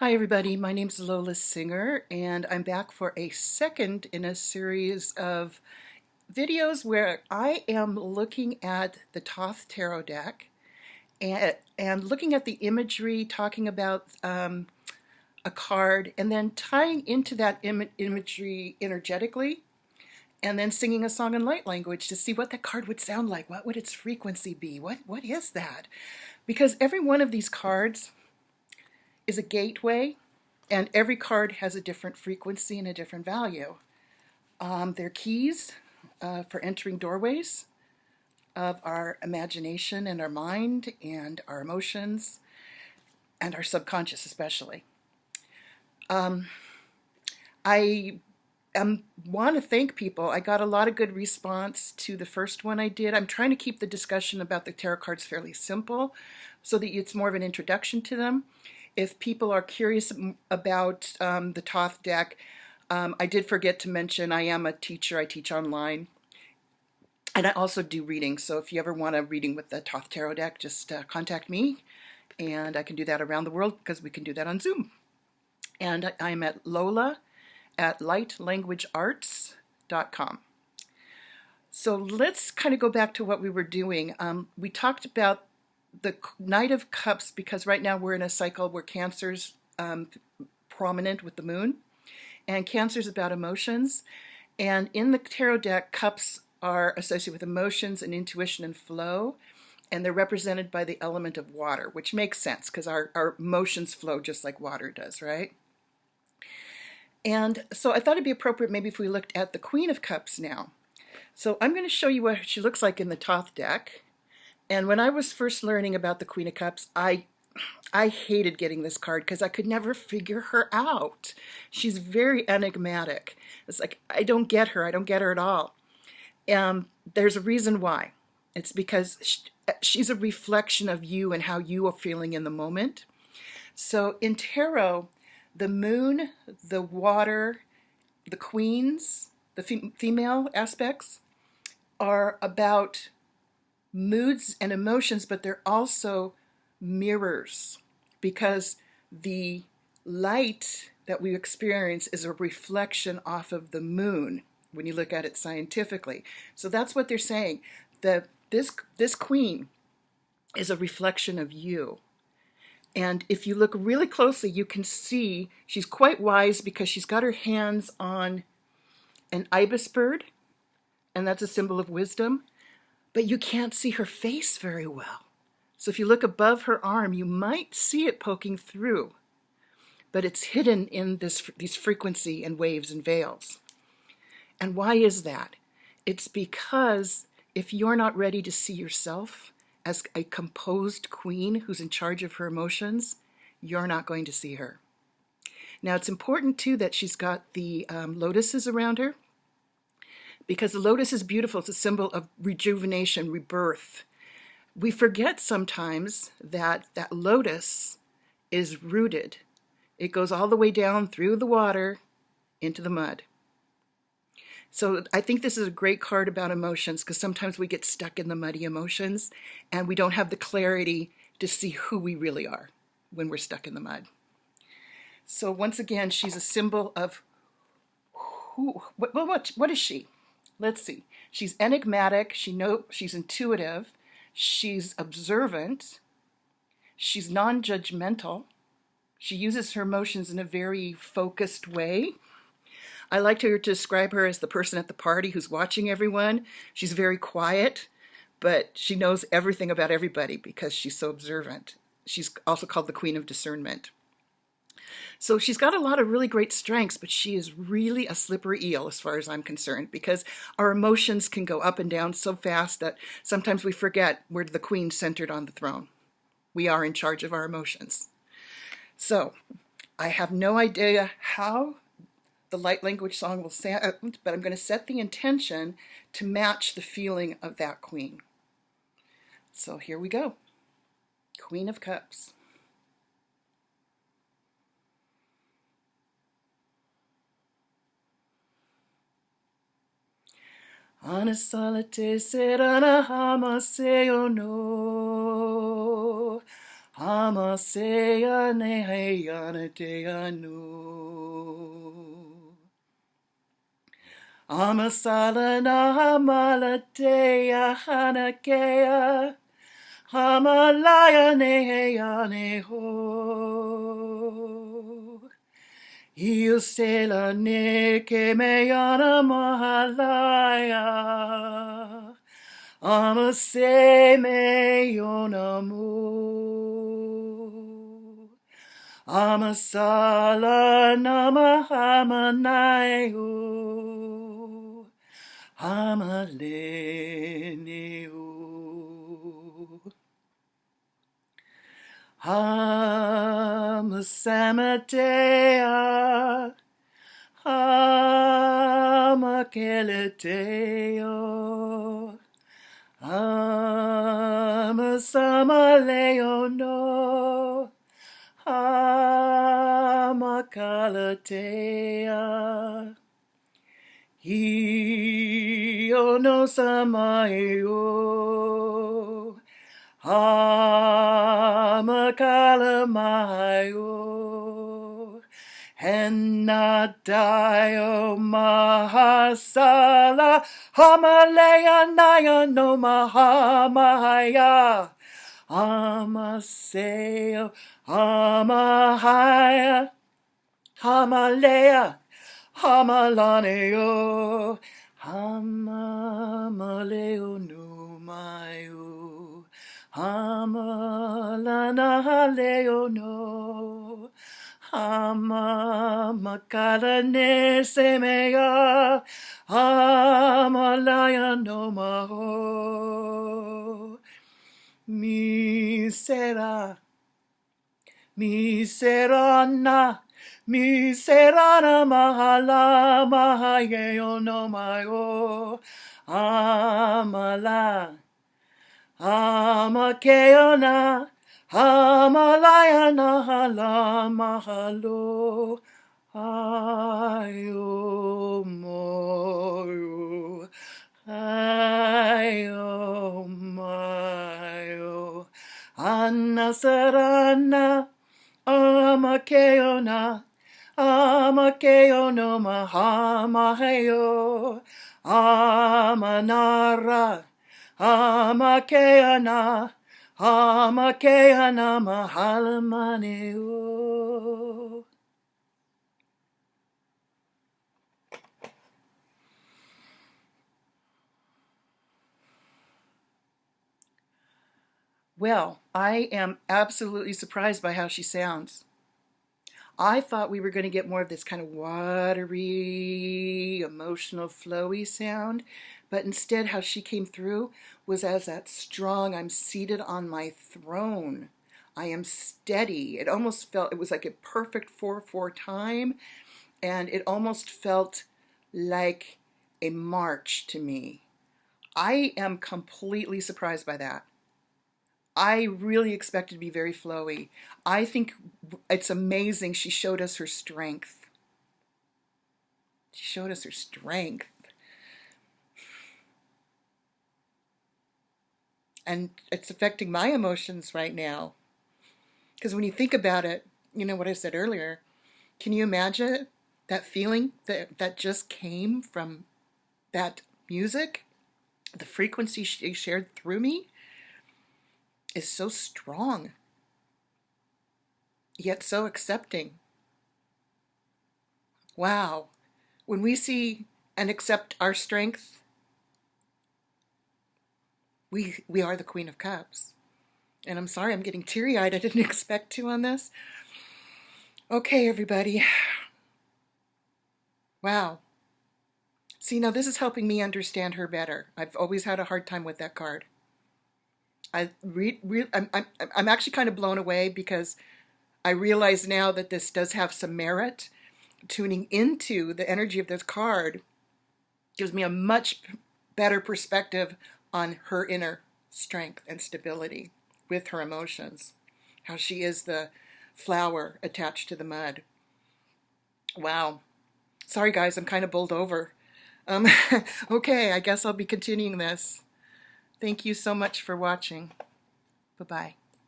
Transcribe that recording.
Hi everybody, my name is Lola Singer and I'm back for a second in a series of videos where I am looking at the Thoth Tarot deck and looking at the imagery, talking about a card and then tying into that imagery energetically and then singing a song in light language to see what that card would sound like. What would its frequency be? What is that? Because every one of these cards is a gateway, and every card has a different frequency and a different value. They're keys for entering doorways of our imagination and our mind and our emotions and our subconscious especially. I want to thank people. I got a lot of good response to the first one I did. I'm trying to keep the discussion about the tarot cards fairly simple so that it's more of an introduction to them. If people are curious about the Thoth deck, I did forget to mention I am a teacher. I teach online. And I also do readings. So if you ever want a reading with the Thoth Tarot deck, just contact me. And I can do that around the world because we can do that on Zoom. And I'm at Lola at lightlanguagearts.com. So let's kind of go back to what we were doing. We talked about the Knight of Cups because right now we're in a cycle where Cancer's prominent with the moon, and Cancer's about emotions. And in the tarot deck, cups are associated with emotions and intuition and flow, and they're represented by the element of water, which makes sense because our emotions flow just like water does, right? And so I thought it'd be appropriate maybe if we looked at the Queen of Cups now. So I'm going to show you what she looks like in the Thoth deck. And when I was first learning about the Queen of Cups, I hated getting this card because I could never figure her out. She's very enigmatic. It's like, I don't get her. I don't get her at all. There's a reason why. It's because she's a reflection of you and how you are feeling in the moment. So in tarot, the moon, the water, the queens, the female aspects are about moods and emotions, but they're also mirrors because the light that we experience is a reflection off of the moon when you look at it scientifically. So that's what they're saying. This queen is a reflection of you. And if you look really closely, you can see she's quite wise because she's got her hands on an ibis bird, and that's a symbol of wisdom. But you can't see her face very well. So if you look above her arm, you might see it poking through, but it's hidden in these frequency and waves and veils. And why is that? It's because if you're not ready to see yourself as a composed queen who's in charge of her emotions, you're not going to see her. Now it's important too that she's got the lotuses around her, because the lotus is beautiful. It's a symbol of rejuvenation, rebirth. We forget sometimes that that lotus is rooted. It goes all the way down through the water into the mud. So I think this is a great card about emotions because sometimes we get stuck in the muddy emotions and we don't have the clarity to see who we really are when we're stuck in the mud. So once again, she's a symbol of what is she? Let's see. She's enigmatic. She's intuitive. She's observant. She's non-judgmental. She uses her emotions in a very focused way. I like to describe her as the person at the party who's watching everyone. She's very quiet, but she knows everything about everybody because she's so observant. She's also called the Queen of Discernment. So she's got a lot of really great strengths, but she is really a slippery eel as far as I'm concerned, because our emotions can go up and down so fast that sometimes we forget we're the queen centered on the throne. We are in charge of our emotions. So I have no idea how the light language song will sound, but I'm going to set the intention to match the feeling of that queen. So here we go. Queen of Cups. Ana solite serana hamaseo no. Hamaseya neheyana deyanu. Amasalana hamalateya hanakea. Hamalaya neheyane ho. Iusela nekemeyana mahalaya. Amaseme yonamu. Amasala namahamanayu. Hamaleniu. Hamasamatea. Hamakeleteo. Hamasamaleono. Hamakalatea. Hio no samayo. Hamakalamayo. Henadayo mahasala. Hamalaya naya no mahamaya. Hamaseo. Hamahaya. Hamalaya. Hamalaneo. Hamamaleo numayo. Hamalana haleo no. Hamamakala semeya. Hamalaya no maho. Misera. Miserana. Miserana mahala mahayeo no mayo. Amala. Amakeona. Hamalayana hala mahalo. Ayo moyo. Ayo mayo. Anasarana. Amakeona. Amakeono mahamaheyo. Amanara. Amakeana. Amakeana mahalamaneo. Well, I am absolutely surprised by how she sounds. I thought we were going to get more of this kind of watery, emotional, flowy sound, but instead how she came through was as that strong, I'm seated on my throne. I am steady. It almost felt, it was like a perfect 4/4 time, and it almost felt like a march to me. I am completely surprised by that. I really expected to be very flowy. I think it's amazing she showed us her strength. She showed us her strength. And it's affecting my emotions right now. Because when you think about it, you know what I said earlier, can you imagine that feeling that just came from that music? The frequency she shared through me is so strong, yet so accepting. Wow. When we see and accept our strength, we are the Queen of Cups. And I'm sorry, I'm getting teary-eyed. I didn't expect to on this. Okay, everybody. Wow. See, now this is helping me understand her better. I've always had a hard time with that card. I'm actually kind of blown away because I realize now that this does have some merit. Tuning into the energy of this card gives me a much better perspective on her inner strength and stability with her emotions. How she is the flower attached to the mud. Wow. Sorry guys, I'm kind of bowled over. Okay, I guess I'll be continuing this. Thank you so much for watching. Bye-bye.